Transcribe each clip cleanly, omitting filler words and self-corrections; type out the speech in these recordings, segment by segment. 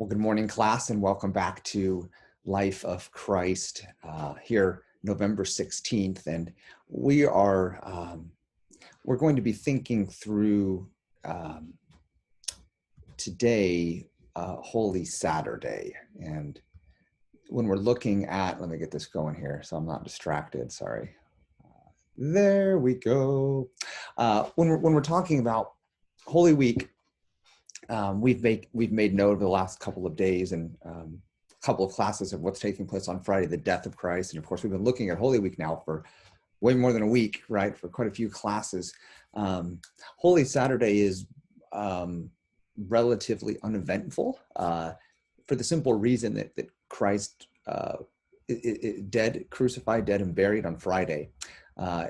Well, good morning, class, and welcome back to Life of Christ here, November 16th. And we are we're going to be thinking through today, Holy Saturday. And when we're looking at, let me get this going here so I'm not distracted. Sorry. There we go. When we're talking about Holy Week, we've made note over the last couple of days and a couple of classes of what's taking place on Friday, the death of Christ. And of course, we've been looking at Holy Week now for way more than a week, right? For quite a few classes. Holy Saturday is relatively uneventful for the simple reason that Christ dead, crucified, dead, and buried on Friday.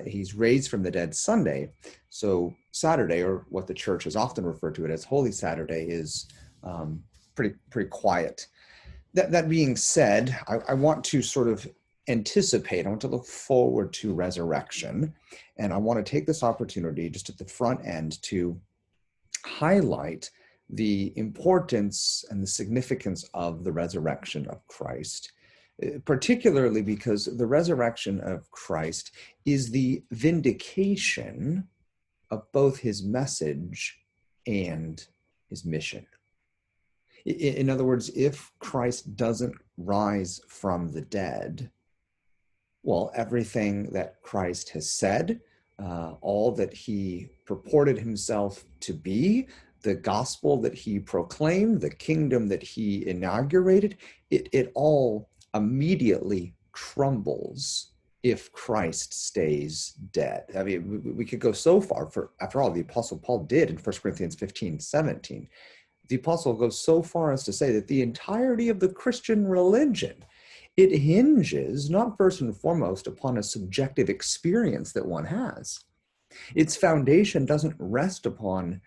He's raised from the dead Sunday. So Saturday, or what the church has often referred to it as Holy Saturday, is pretty quiet. That being said, I want to sort of anticipate, I want to look forward to resurrection. And I want to take this opportunity just at the front end to highlight the importance and the significance of the resurrection of Christ, particularly because the resurrection of Christ is the vindication of both his message and his mission. In other words, if Christ doesn't rise from the dead, well, everything that Christ has said, all that he purported himself to be, the gospel that he proclaimed, the kingdom that he inaugurated, it all immediately crumbles if Christ stays dead. I mean, we could go so far, after all, the Apostle Paul did in 1 Corinthians 15:17. The Apostle goes so far as to say that the entirety of the Christian religion, it hinges not first and foremost upon a subjective experience that one has. Its foundation doesn't rest upon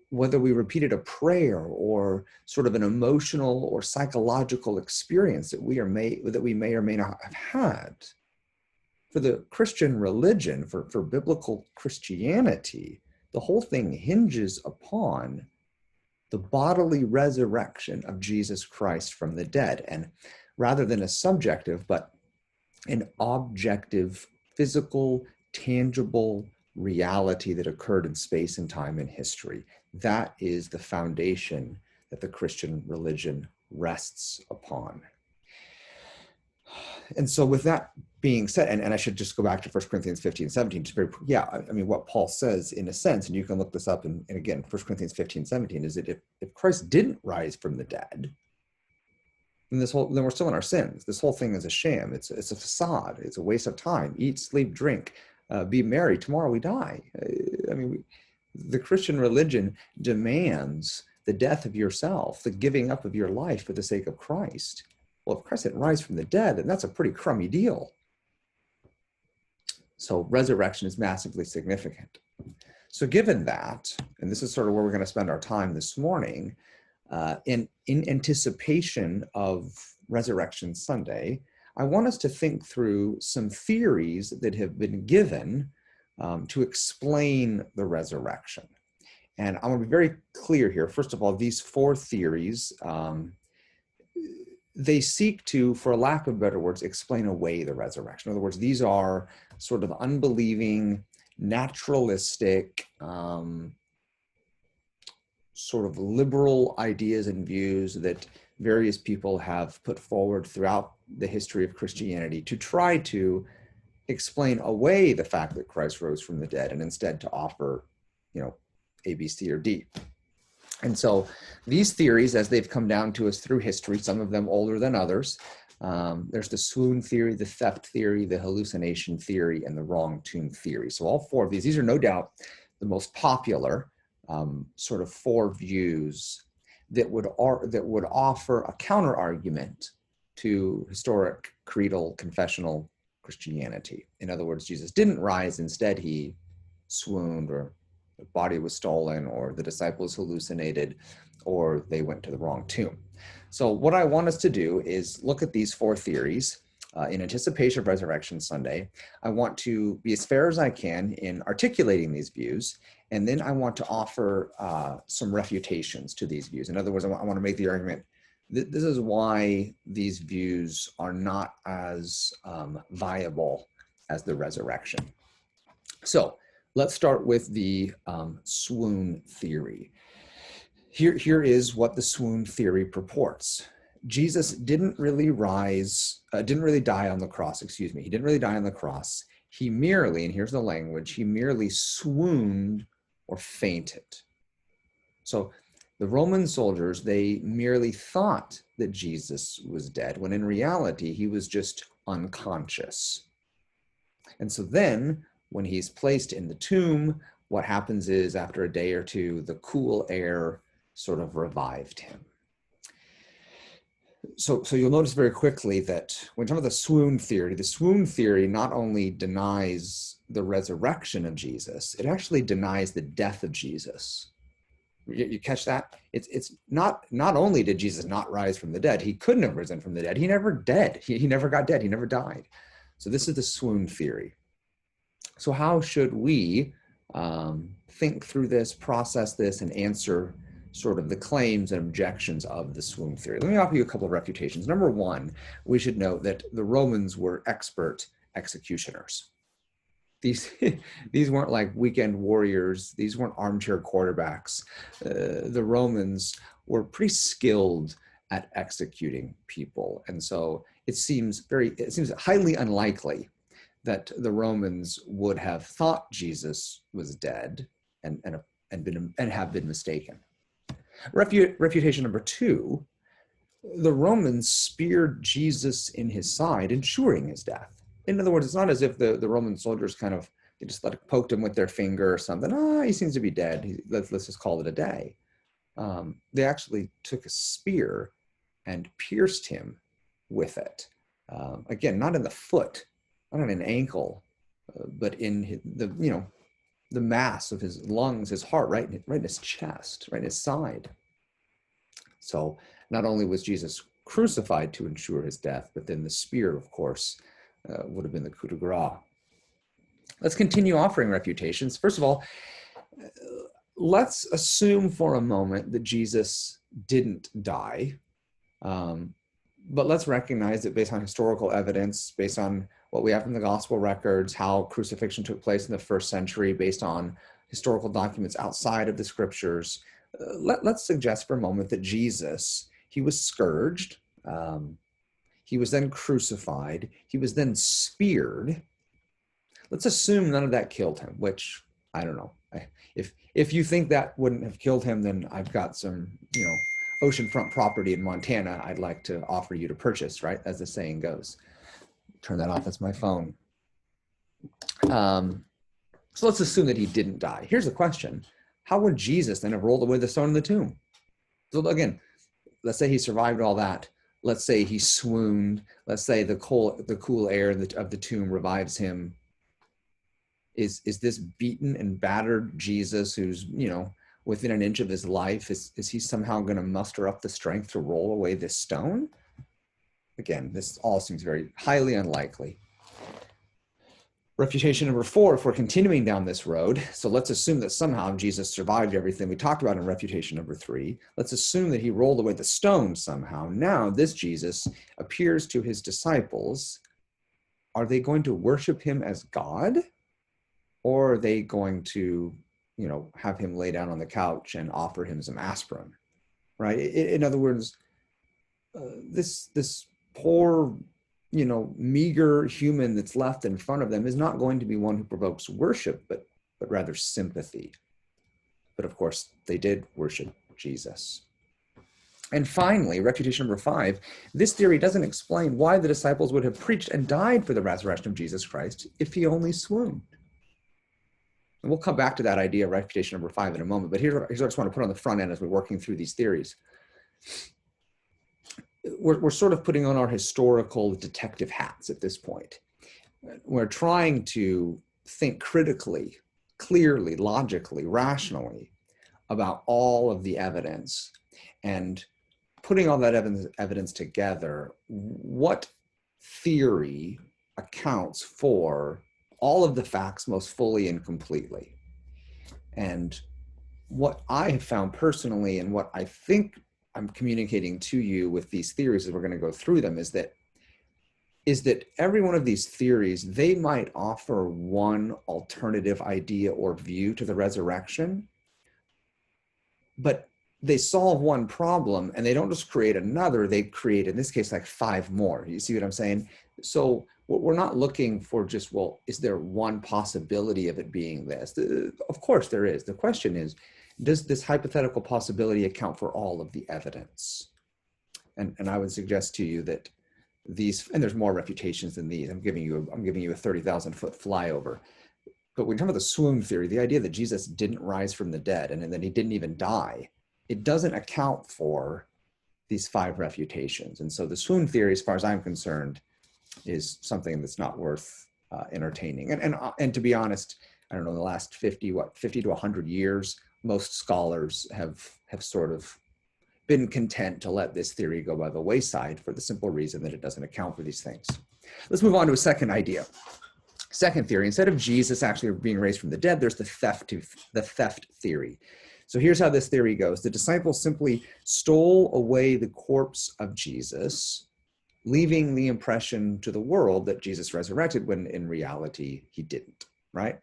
whether we repeated a prayer or sort of an emotional or psychological experience that we may or may not have had. For the Christian religion, for biblical Christianity, the whole thing hinges upon the bodily resurrection of Jesus Christ from the dead. And rather than a subjective, but an objective, physical, tangible reality that occurred in space and time and history. That is the foundation that the Christian religion rests upon. And so with that being said, and I should just go back to 1 Corinthians 15:17, I mean, what Paul says in a sense, and you can look this up, and again, 1 Corinthians 15:17, is that if Christ didn't rise from the dead, then we're still in our sins. This whole thing is a sham. It's a facade. It's a waste of time. Eat, sleep, drink, be merry. Tomorrow we die. The Christian religion demands the death of yourself, the giving up of your life for the sake of Christ. Well, if Christ didn't rise from the dead, then that's a pretty crummy deal. So resurrection is massively significant. So given that, and this is sort of where we're going to spend our time this morning, in anticipation of Resurrection Sunday, I want us to think through some theories that have been given to explain the resurrection. And I want to be very clear here. First of all, these four theories, they seek to, for lack of better words, explain away the resurrection. In other words, these are sort of unbelieving, naturalistic, sort of liberal ideas and views that various people have put forward throughout the history of Christianity to try to explain away the fact that Christ rose from the dead and instead to offer, A, B, C, or D. And so these theories, as they've come down to us through history, some of them older than others, there's the swoon theory, the theft theory, the hallucination theory, and the wrong tomb theory. So all four of these are no doubt the most popular sort of four views that would offer a counter argument to historic creedal confessional Christianity. In other words, Jesus didn't rise, instead he swooned, or the body was stolen, or the disciples hallucinated, or they went to the wrong tomb. So what I want us to do is look at these four theories in anticipation of Resurrection Sunday. I want to be as fair as I can in articulating these views, And then I want to offer some refutations to these views. In other words, I want to make the argument that this is why these views are not as viable as the resurrection. So let's start with the swoon theory. Here is what the swoon theory purports. Jesus didn't really die on the cross, excuse me. He didn't really die on the cross. He merely, and here's the language, he merely swooned or fainted. So the Roman soldiers, they merely thought that Jesus was dead, when in reality, he was just unconscious. And so then, when he's placed in the tomb, what happens is, after a day or two, the cool air sort of revived him. So you'll notice very quickly that when we talk about the swoon theory not only denies the resurrection of Jesus, it actually denies the death of Jesus. You catch that? It's not only did Jesus not rise from the dead, he couldn't have risen from the dead. He never dead. He never got dead. He never died. So this is the swoon theory. So how should we think through this, process this, and answer sort of the claims and objections of the swoon theory? Let me offer you a couple of refutations. Number one, we should note that the Romans were expert executioners. These weren't like weekend warriors. These weren't armchair quarterbacks. The Romans were pretty skilled at executing people. And so it seems highly unlikely that the Romans would have thought Jesus was dead and have been mistaken. Refutation number two, the Romans speared Jesus in his side, ensuring his death. In other words, it's not as if the Roman soldiers they just poked him with their finger or something. He seems to be dead. Let's just call it a day. They actually took a spear and pierced him with it. Again, not in the foot, not in an ankle, but in the mass of his lungs, his heart, right in his chest, right in his side. So not only was Jesus crucified to ensure his death, but then the spear, of course, would have been the coup de grace. Let's continue offering refutations. First of all, let's assume for a moment that Jesus didn't die, but let's recognize that based on historical evidence, based on what we have from the gospel records, how crucifixion took place in the first century, based on historical documents outside of the scriptures, let's suggest for a moment that Jesus, he was scourged, he was then crucified, he was then speared. Let's assume none of that killed him, which, I don't know. If you think that wouldn't have killed him, then I've got some, oceanfront property in Montana I'd like to offer you to purchase, right? As the saying goes. Turn that off, that's my phone. So let's assume that he didn't die. Here's the question. How would Jesus then have rolled away the stone in the tomb? So again, let's say he survived all that. Let's say he swooned. Let's say the cool air of the tomb revives him. Is this beaten and battered Jesus, who's, within an inch of his life, is he somehow going to muster up the strength to roll away this stone? Again, this all seems very highly unlikely. Refutation number four, if we're continuing down this road, so let's assume that somehow Jesus survived everything we talked about in refutation number three. Let's assume that he rolled away the stone somehow. Now this Jesus appears to his disciples. Are they going to worship him as God? Or are they going to, have him lay down on the couch and offer him some aspirin, right? In other words, this poor, meager human that's left in front of them is not going to be one who provokes worship, but rather sympathy. But of course, they did worship Jesus. And finally, refutation number five, this theory doesn't explain why the disciples would have preached and died for the resurrection of Jesus Christ if he only swooned. And we'll come back to that idea of refutation number five in a moment, but here's what I just want to put on the front end as we're working through these theories. We're sort of putting on our historical detective hats at this point. We're trying to think critically, clearly, logically, rationally about all of the evidence, and putting all that evidence together, what theory accounts for all of the facts most fully and completely. And what I have found personally, and what I think I'm communicating to you with these theories as we're going to go through them, is that every one of these theories, they might offer one alternative idea or view to the resurrection, but they solve one problem and they don't just create another, they create, in this case, like 5 more. You see what I'm saying? So we're not looking for just, well, is there one possibility of it being this? Of course there is. The question is, does this hypothetical possibility account for all of the evidence? And I would suggest to you that these, and there's more refutations than these. I'm giving you a 30,000 foot flyover. But when you're talking about the swoon theory, the idea that Jesus didn't rise from the dead and that he didn't even die, it doesn't account for these 5 refutations. And so the swoon theory, as far as I'm concerned, is something that's not worth entertaining. And to be honest, I don't know, in the last 50 to 100 years, most scholars have sort of been content to let this theory go by the wayside for the simple reason that it doesn't account for these things. Let's move on to a second idea. Second theory, instead of Jesus actually being raised from the dead, there's the theft theory. So here's how this theory goes. The disciples simply stole away the corpse of Jesus, leaving the impression to the world that Jesus resurrected, when in reality he didn't, right?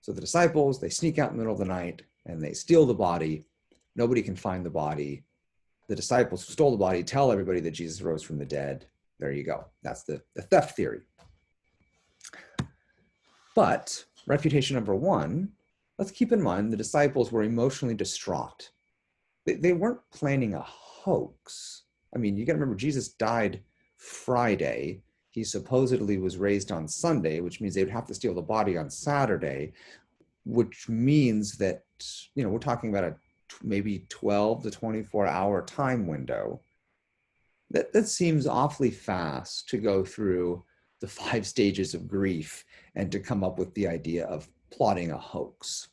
So the disciples, they sneak out in the middle of the night and they steal the body. Nobody can find the body. The disciples who stole the body tell everybody that Jesus rose from the dead. There you go. That's the theft theory. But refutation number 1, let's keep in mind the disciples were emotionally distraught. They weren't planning a hoax. I mean, you got to remember, Jesus died Friday. He supposedly was raised on Sunday, which means they would have to steal the body on Saturday, which means that, you know, we're talking about a maybe 12 to 24 hour time window. That seems awfully fast to go through the 5 stages of grief and to come up with the idea of plotting a hoax.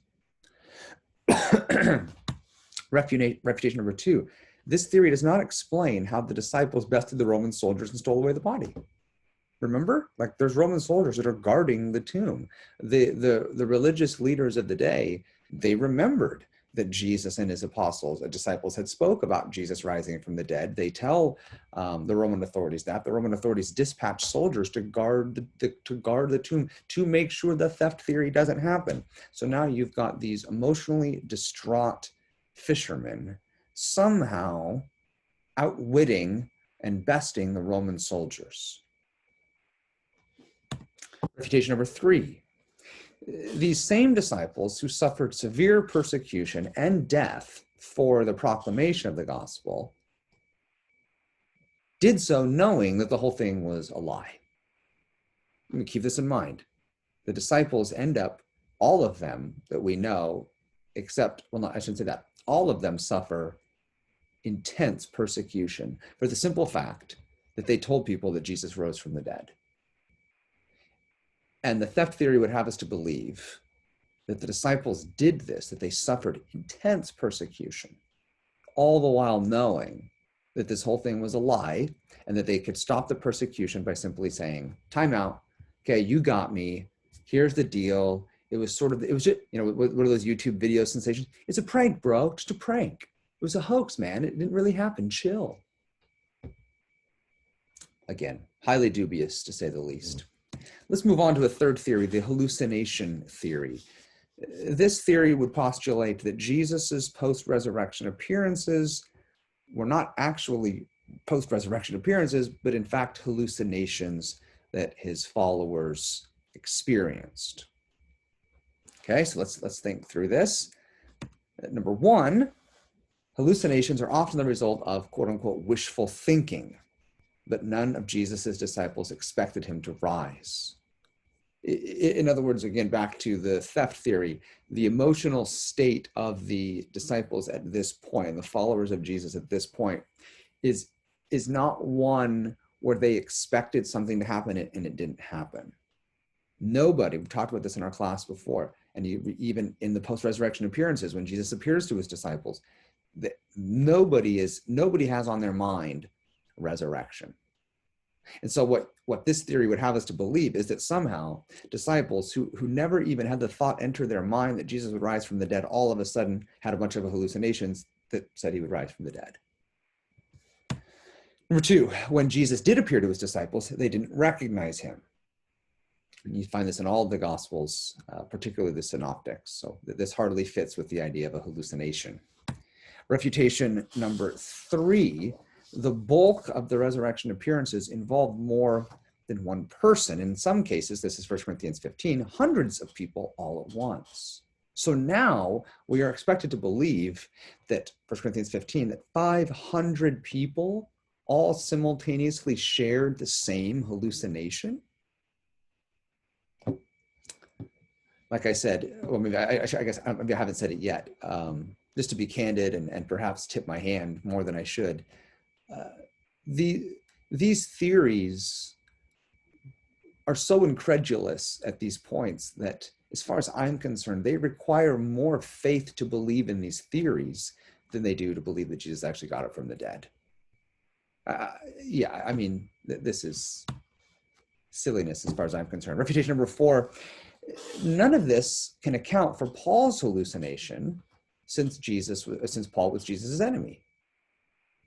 Refutation number 2. This theory does not explain how the disciples bested the Roman soldiers and stole away the body. Remember, like, there's Roman soldiers that are guarding the tomb. The religious leaders of the day, they remembered that Jesus and his disciples had spoke about Jesus rising from the dead. They tell the Roman authorities that. The Roman authorities dispatch soldiers to guard the tomb, to make sure the theft theory doesn't happen. So now you've got these emotionally distraught fishermen somehow outwitting and besting the Roman soldiers. Refutation number 3. These same disciples who suffered severe persecution and death for the proclamation of the gospel did so knowing that the whole thing was a lie. Let me keep this in mind. The disciples end up, all of them that we know, except, well, no, I shouldn't say that. All of them suffer intense persecution for the simple fact that they told people that Jesus rose from the dead. And the theft theory would have us to believe that the disciples did this, that they suffered intense persecution, all the while knowing that this whole thing was a lie and that they could stop the persecution by simply saying, time out, okay, you got me, here's the deal. It was just, you know, one of those YouTube video sensations. It's a prank, bro, just a prank. It was a hoax, man. It didn't really happen, chill. Again, highly dubious to say the least. Let's move on to a third theory, the hallucination theory. This theory would postulate that Jesus's post-resurrection appearances were not actually post-resurrection appearances, but in fact hallucinations that his followers experienced. Okay, so let's think through this. Number 1, hallucinations are often the result of quote-unquote wishful thinking, but none of Jesus's disciples expected him to rise. In other words, again, back to the theft theory, the emotional state of the disciples at this point, the followers of Jesus at this point, is not one where they expected something to happen and it didn't happen. Nobody, we've talked about this in our class before, and even in the post-resurrection appearances, when Jesus appears to his disciples, that nobody has on their mind resurrection. And so what this theory would have us to believe is that somehow disciples who never even had the thought enter their mind that Jesus would rise from the dead all of a sudden had a bunch of hallucinations that said he would rise from the dead. Number two, when Jesus did appear to his disciples, they didn't recognize him. And you find this in all of the Gospels, particularly the Synoptics. So this hardly fits with the idea of a hallucination. Refutation number three, the bulk of the resurrection appearances involved more than one person. In some cases, this is 1 Corinthians 15, hundreds of people all at once. So now we are expected to believe that 1 Corinthians 15, that 500 people all simultaneously shared the same hallucination. Like I said, well, maybe I guess maybe I haven't said it yet. Just to be candid and perhaps tip my hand more than I should, these theories are so incredulous at these points that, as far as I'm concerned, they require more faith to believe in these theories than they do to believe that Jesus actually got it from the dead. Yeah, I mean, this is silliness as far as I'm concerned. Refutation number four, none of this can account for Paul's hallucination since Paul was Jesus' enemy.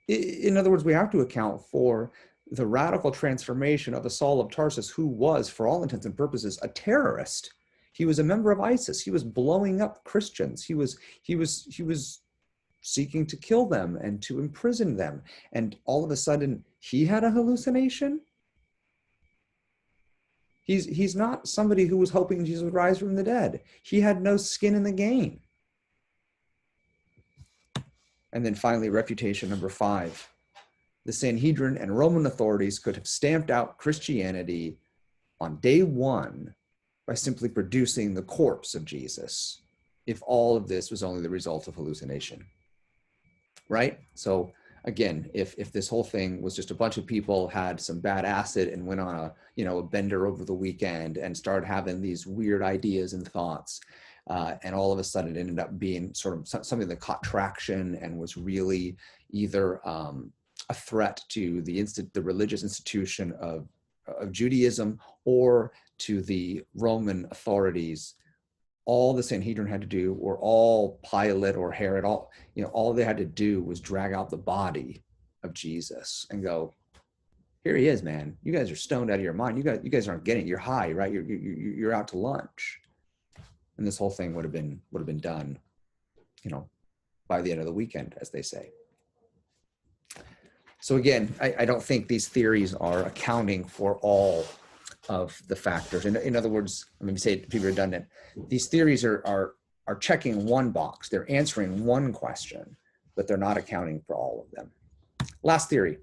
In other words, we have to account for the radical transformation of a Saul of Tarsus who was, for all intents and purposes, a terrorist. He was a member of ISIS. He was blowing up Christians. He was seeking to kill them and to imprison them. And all of a sudden, he had a hallucination? He's not somebody who was hoping Jesus would rise from the dead. He had no skin in the game. And then finally, refutation number five. The Sanhedrin and Roman authorities could have stamped out Christianity on day one by simply producing the corpse of Jesus, if all of this was only the result of hallucination, right? So again, if this whole thing was just a bunch of people had some bad acid and went on a bender over the weekend and started having these weird ideas and thoughts, and all of a sudden it ended up being sort of something that caught traction and was really either a threat to the religious institution of Judaism or to the Roman authorities, all the Sanhedrin had to do, or all Pilate or Herod, all they had to do was drag out the body of Jesus and go, here he is, man. You guys are stoned out of your mind. You guys aren't getting it. You're high, right? You're out to lunch. And this whole thing would have been done, by the end of the weekend, as they say. So again, I don't think these theories are accounting for all of the factors. In other words, let me say it to be redundant. These theories are checking one box. They're answering one question, but they're not accounting for all of them. Last theory,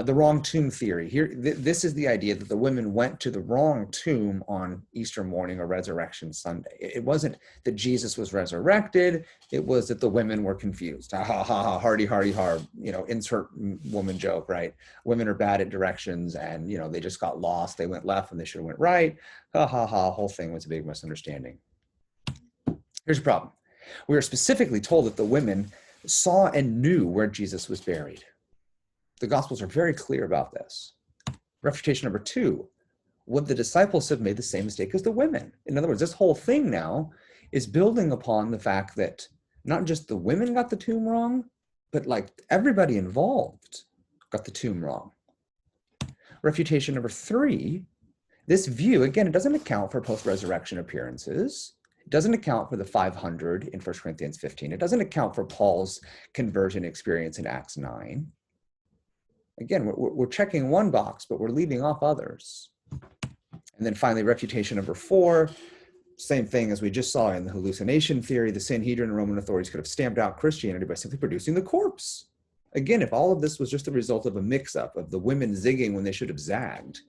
the wrong tomb theory. Here, this is the idea that the women went to the wrong tomb on Easter morning or Resurrection Sunday. It wasn't that Jesus was resurrected. It was that the women were confused. Ha ha ha ha, hardy hardy har. Insert woman joke, right? Women are bad at directions, and they just got lost. They went left when they should have went right. Ha ha ha. Whole thing was a big misunderstanding. Here's the problem. We are specifically told that the women saw and knew where Jesus was buried. The Gospels are very clear about this. Refutation number two, would the disciples have made the same mistake as the women? In other words, this whole thing now is building upon the fact that not just the women got the tomb wrong, but everybody involved got the tomb wrong. Refutation number three, this view, again, it doesn't account for post-resurrection appearances. It doesn't account for the 500 in 1 Corinthians 15. It doesn't account for Paul's conversion experience in Acts 9. Again, we're checking one box, but we're leaving off others. And then finally, refutation number four, same thing as we just saw in the hallucination theory. The Sanhedrin and Roman authorities could have stamped out Christianity by simply producing the corpse. Again, if all of this was just the result of a mix-up of the women zigging when they should have zagged,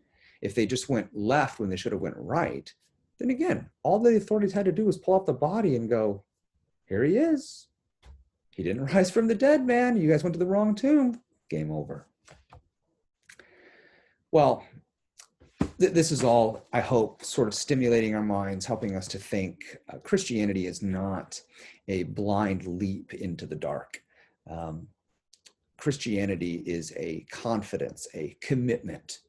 if they just went left when they should have went right, then again, all the authorities had to do was pull out the body and go, here he is. He didn't rise from the dead, man. You guys went to the wrong tomb. Game over. Well, this is all, I hope, sort of stimulating our minds, helping us to think Christianity is not a blind leap into the dark. Christianity is a confidence, a commitment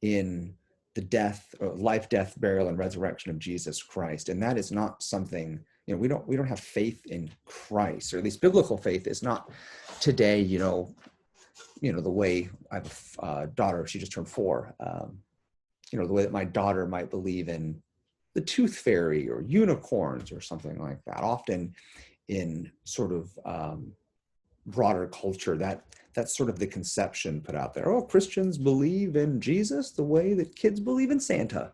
in the death, or life, death, burial, and resurrection of Jesus Christ. And that is not something, we don't have faith in Christ, or at least biblical faith is not today, the way I have a daughter, she just turned 4, the way that my daughter might believe in the tooth fairy or unicorns or something like that. Often in sort of broader culture, that's sort of the conception put out there. Oh, Christians believe in Jesus the way that kids believe in Santa.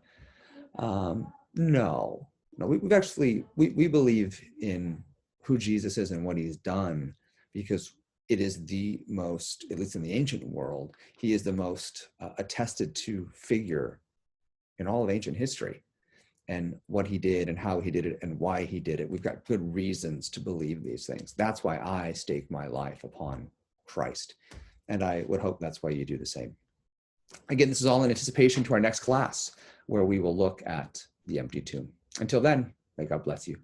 No, we believe in who Jesus is and what he's done, because it is the most, at least in the ancient world, he is the most attested to figure in all of ancient history, and what he did and how he did it and why he did it. We've got good reasons to believe these things. That's why I stake my life upon Christ. And I would hope that's why you do the same. Again, this is all in anticipation to our next class, where we will look at the empty tomb. Until then, may God bless you.